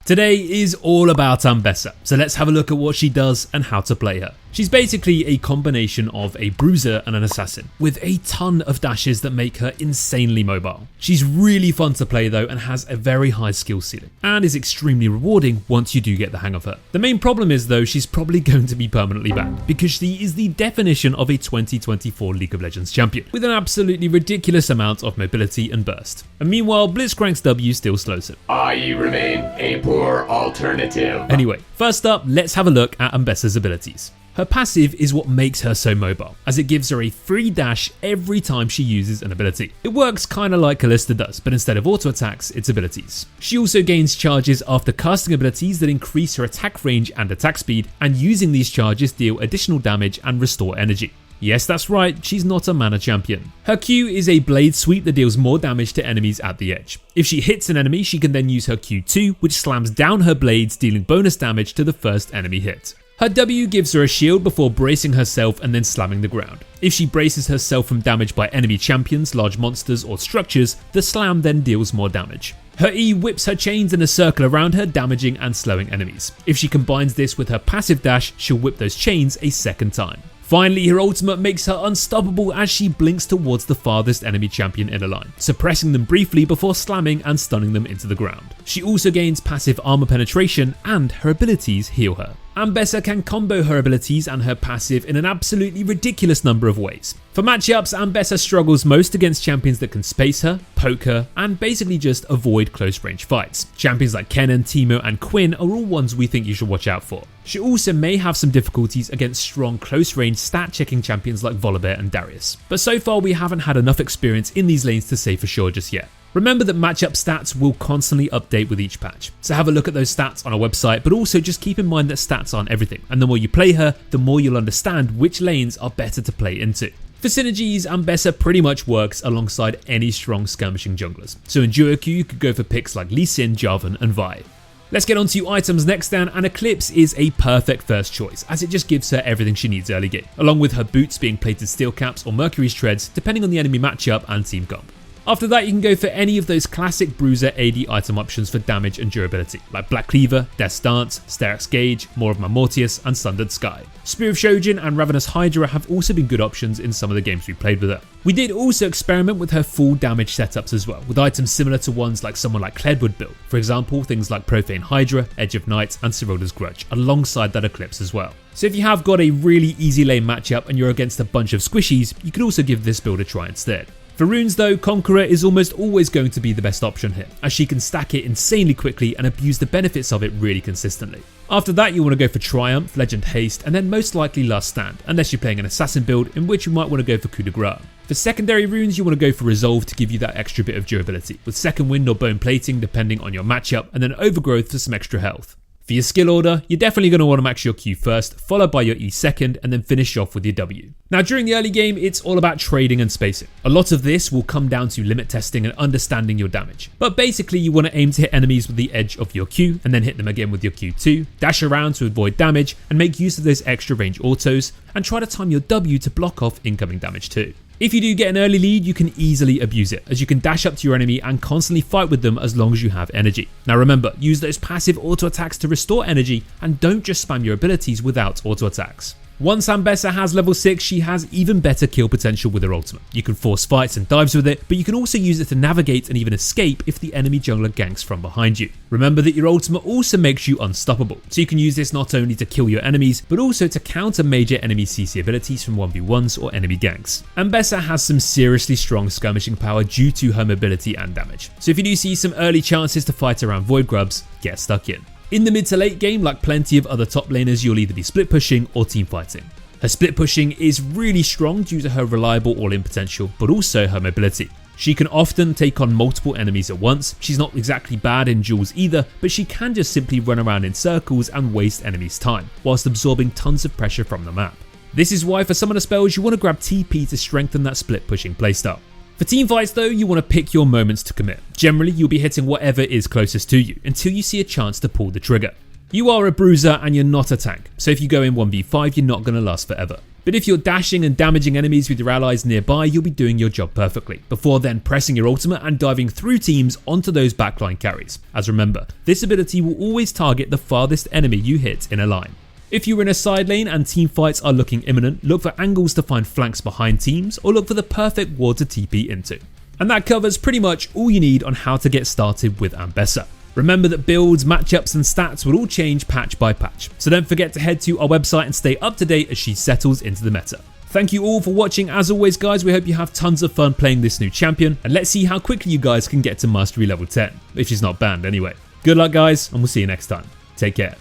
Today is all about Ambessa, so let's have a look at what she does and how to play her. She's basically a combination of a bruiser and an assassin, with a ton of dashes that make her insanely mobile. She's really fun to play though and has a very high skill ceiling, and is extremely rewarding once you do get the hang of her. The main problem is though she's probably going to be permanently banned, because she is the definition of a 2024 League of Legends champion, with an absolutely ridiculous amount of mobility and burst. And meanwhile, Blitzcrank's W still slows him. I remain a poor alternative. Anyway, first up, let's have a look at Ambessa's abilities. Her passive is what makes her so mobile, as it gives her a free dash every time she uses an ability. It works kinda like Kalista does, but instead of auto attacks, it's abilities. She also gains charges after casting abilities that increase her attack range and attack speed, and using these charges deal additional damage and restore energy. Yes, that's right, she's not a mana champion. Her Q is a blade sweep that deals more damage to enemies at the edge. If she hits an enemy, she can then use her Q2, which slams down her blades, dealing bonus damage to the first enemy hit. Her W gives her a shield before bracing herself and then slamming the ground. If she braces herself from damage by enemy champions, large monsters or structures, the slam then deals more damage. Her E whips her chains in a circle around her, damaging and slowing enemies. If she combines this with her passive dash, she'll whip those chains a second time. Finally, her ultimate makes her unstoppable as she blinks towards the farthest enemy champion in a line, suppressing them briefly before slamming and stunning them into the ground. She also gains passive armor penetration, and her abilities heal her. Ambessa can combo her abilities and her passive in an absolutely ridiculous number of ways. For matchups, Ambessa struggles most against champions that can space her, poke her, and basically just avoid close range fights. Champions like Kennen, Teemo, and Quinn are all ones we think you should watch out for. She also may have some difficulties against strong close range stat checking champions like Volibear and Darius, but so far we haven't had enough experience in these lanes to say for sure just yet. Remember that matchup stats will constantly update with each patch, so have a look at those stats on our website, but also just keep in mind that stats aren't everything, and the more you play her, the more you'll understand which lanes are better to play into. For Synergies, Ambessa pretty much works alongside any strong skirmishing junglers, so in duo queue you could go for picks like Lee Sin, Jarvan and Vale. Let's get on to items next then, and Eclipse is a perfect first choice as it just gives her everything she needs early game, along with her boots being plated steel caps or Mercury's treads depending on the enemy matchup and team comp. After that, you can go for any of those classic bruiser AD item options for damage and durability, like Black Cleaver, Death's Dance, Sterak's Gauge, More of My Mortius, and Sundered Sky. Spear of Shojin and Ravenous Hydra have also been good options in some of the games we played with her. We did also experiment with her full damage setups as well, with items similar to ones like someone like Kled would build. For example, things like Profane Hydra, Edge of Night, and Sirolda's Grudge, alongside that Eclipse as well. So if you have got a really easy lane matchup and you're against a bunch of squishies, you could also give this build a try instead. For runes though, Conqueror is almost always going to be the best option here, as she can stack it insanely quickly and abuse the benefits of it really consistently. After that, you want to go for Triumph, Legend Haste, and then most likely Last Stand, unless you're playing an assassin build, in which you might want to go for Coup de Grace. For secondary runes, you want to go for Resolve to give you that extra bit of durability, with Second Wind or Bone Plating depending on your matchup, and then Overgrowth for some extra health. For your skill order, you're definitely going to want to max your Q first, followed by your E second, and then finish off with your W. Now during the early game, it's all about trading and spacing. A lot of this will come down to limit testing and understanding your damage. But basically you want to aim to hit enemies with the edge of your Q, and then hit them again with your Q2, dash around to avoid damage, and make use of those extra range autos, and try to time your W to block off incoming damage too. If you do get an early lead, you can easily abuse it, as you can dash up to your enemy and constantly fight with them as long as you have energy. Now remember, use those passive auto attacks to restore energy, and don't just spam your abilities without auto attacks. Once Ambessa has level 6, she has even better kill potential with her ultimate. You can force fights and dives with it, but you can also use it to navigate and even escape if the enemy jungler ganks from behind you. Remember that your ultimate also makes you unstoppable, so you can use this not only to kill your enemies, but also to counter major enemy CC abilities from 1v1s or enemy ganks. Ambessa has some seriously strong skirmishing power due to her mobility and damage, so if you do see some early chances to fight around Void Grubs, get stuck in. In the mid to late game, like plenty of other top laners, you'll either be split pushing or team fighting. Her split pushing is really strong due to her reliable all-in potential, but also her mobility. She can often take on multiple enemies at once. She's not exactly bad in duels either, but she can just simply run around in circles and waste enemies' time, whilst absorbing tons of pressure from the map. This is why for some of the spells you want to grab TP to strengthen that split pushing playstyle. For teamfights though, you want to pick your moments to commit. Generally, you'll be hitting whatever is closest to you until you see a chance to pull the trigger. You are a bruiser and you're not a tank, so if you go in 1v5 you're not going to last forever. But if you're dashing and damaging enemies with your allies nearby, you'll be doing your job perfectly, before then pressing your ultimate and diving through teams onto those backline carries. As remember, this ability will always target the farthest enemy you hit in a line. If you're in a side lane and team fights are looking imminent, look for angles to find flanks behind teams, or look for the perfect ward to TP into. And that covers pretty much all you need on how to get started with Ambessa. Remember that builds, matchups and stats will all change patch by patch, so don't forget to head to our website and stay up to date as she settles into the meta. Thank you all for watching. As always guys, we hope you have tons of fun playing this new champion, and let's see how quickly you guys can get to mastery level 10, if she's not banned anyway. Good luck guys, and we'll see you next time. Take care.